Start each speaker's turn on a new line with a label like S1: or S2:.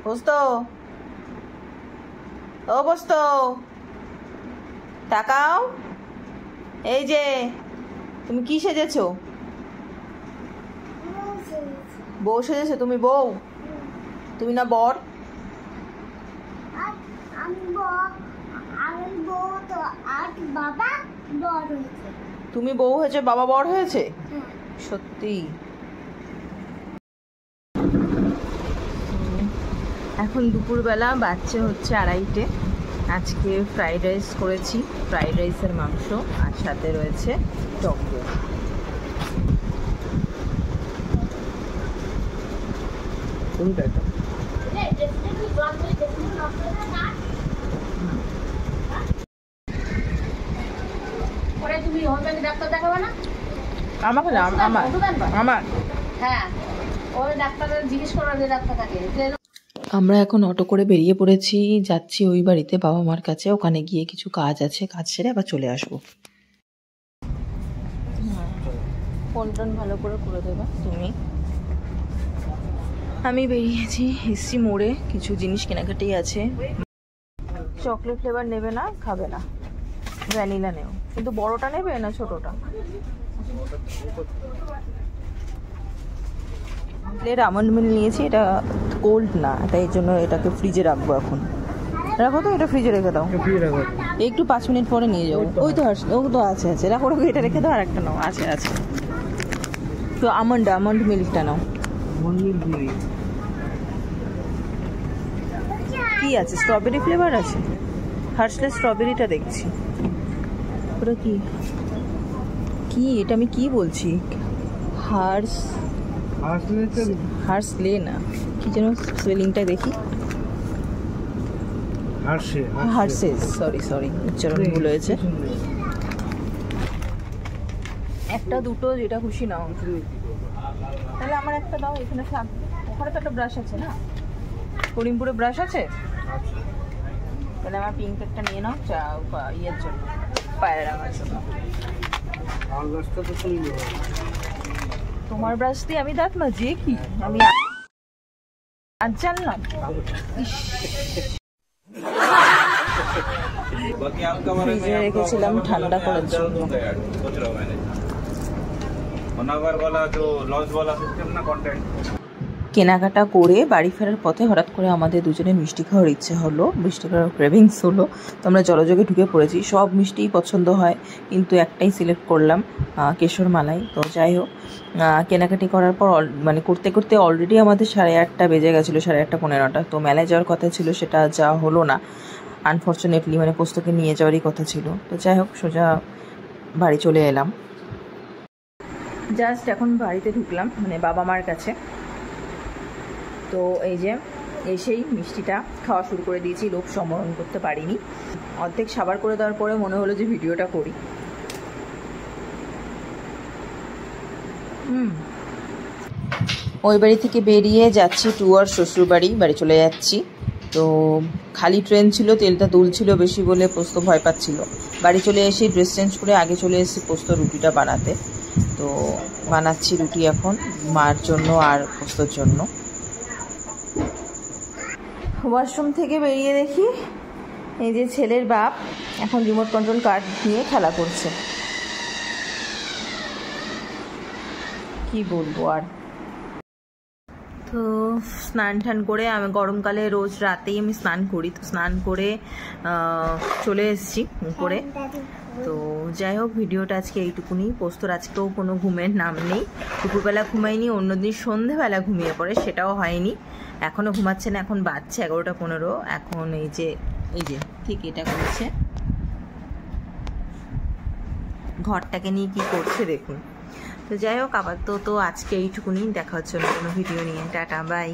S1: পোস্ত, ও পোস্ত তাকাও। এই যে তুমি কি সেজেছো? বউ সেজেছো তুমি? বউ তুমি না বর? তুমি বউ হয়েছে, বাবা বর হয়েছে? সত্যি? এখন দুপুরবেলা বাচ্চা হচ্ছে 2:30। আজকে ফ্রাইড রাইস করেছি, ফ্রাইড রাইসের মাংস, আর সাথে রয়েছে টক দই। আমাকে না, আমার হ্যাঁ, ওই ডাক্তারের জিজ্ঞেস করার যে ডাক্তার থাকে। আমরা এখন অটো করে বেরিয়ে পড়েছি, যাচ্ছি ওই বাড়িতে বাবা মার কাছে। ওখানে গিয়ে কিছু কাজ আছে, কাজ সেরে আবার চলে আসবো। ফোন টোন ভালো করে করে দেবে তুমি। আমি বেরিয়েছি, এসছি মোড়ে, কিছু জিনিস কেনাকাটি আছে। চকলেট ফ্লেভার নেবে না? খাবে না? ভ্যানিলা নেও, কিন্তু বড়টা নেবে না ছোটটা? প্লেট আমন্ড মিল্ক নিয়েছি, এটা কোল্ড না, তাই জন্য এটাকে ফ্রিজে রাখবো। এখন রাখো তো, এটা ফ্রিজে রেখে দাও, একটু 5 মিনিট পরে নিয়ে যাবো। ওই তো ও তো আছে আছে, রাখো রাখো, এটা রেখে দাও। আর একটা নাও, আছে আছে। তো আমন্ড মিল্কটা নাও। কি আছে? স্ট্রবেরি ফ্লেভার আছে, হার্শলে স্ট্রবেরিটা দেখছি। ওটা কি কি এটা আমি কি বলছি? হার্শলে না, কি যেন স্পেলিংটা দেখি। হার্শেস, সরি উচ্চারণ ভুল হয়েছে। একটা দুটো যেটা খুশি নাও। তাহলে আমার একটা দাও, এখানে থাক। ওখানে তো একটা ব্রাশ আছে না? করিমপুরে ব্রাশ আছে? তাহলে আমার পিঙ্ক একটা নিয়ে নাও, ইয়ের জন্য, পায়ের রাখার জন্য। তোমার ব্রাশ দিয়ে আমি দাঁত মাজি? কি আমি আজ জানলাম? ফ্রিজে রেখেছিলাম ঠান্ডা করার জন্য। কেনাকাটা করে বাড়ি ফেরার পথে হঠাৎ করে আমাদের দুজনের মিষ্টি খাওয়ার ইচ্ছে হলো, মিষ্টি খাওয়ার ক্রেভিংস হলো। তো আমরা জলযোগে ঢুকে পড়েছি। সব মিষ্টিই পছন্দ হয়, কিন্তু একটাই সিলেক্ট করলাম, কেশর মালাই। তো যাই হোক, কেনাকাটি করার পর মানে করতে করতে অলরেডি আমাদের 8:30 বেজে গেছিলো, 8:30 15টা। তো মেলায় যাওয়ার কথা ছিল, সেটা যা হলো না আনফর্চুনেটলি, মানে পোস্তকে নিয়ে যাওয়ারই কথা ছিল। তো যাই হোক, সোজা বাড়ি চলে এলাম। জাস্ট এখন বাড়িতে ঢুকলাম, মানে বাবা মার কাছে। তো এই যে এসেই মিষ্টিটা খাওয়া শুরু করে দিয়েছি, লোভ সম্বরণ করতে পারিনি। অর্ধেক সাবার করে দেওয়ার পরে মনে হলো যে ভিডিওটা করি। ওই বাড়ি থেকে বেরিয়ে যাচ্ছি টুয়ার শ্বশুর বাড়ি চলে যাচ্ছি। তো খালি ট্রেন ছিল, তেলটা তুলছিল বেশি বলে পোস্ত ভয় পাচ্ছিল। বাড়ি চলে এসে ড্রেস চেঞ্জ করে আগে চলে এসেছি পোস্ত রুটিটা বানাতে। তো বানাচ্ছি রুটি এখন মার জন্য আর পোস্তর জন্য। ওয়াশরুম থেকে বেরিয়ে দেখি এই যে ছেলের বাপ এখন রিমোট কন্ট্রোল কার নিয়ে খেলা করছে। কি বলবো আর। তো স্নান টান করে, আমি গরমকালে রোজ রাতেই আমি স্নান করি, তো স্নান করে চলে এসেছি উপরে। তো যাই হোক, ভিডিওটা আজকে এইটুকুনি। পোস্তর আজকেও কোনো ঘুমের নাম নেই, দুপুরবেলা ঘুমাইনি, অন্যদিন সন্ধেবেলা ঘুমিয়ে পড়ে, সেটাও হয়নি। এখনও ঘুমাচ্ছে না, এখন বাজছে 11টা 15। এখন এই যে ঠিক এটা করছে, ঘরটাকে নিয়ে কি করছে দেখুন। তো যাই হোক, আপাতত আজকে এইটুকুনি। দেখা হচ্ছে অন্য কোনো ভিডিও নিয়ে। Tata, by.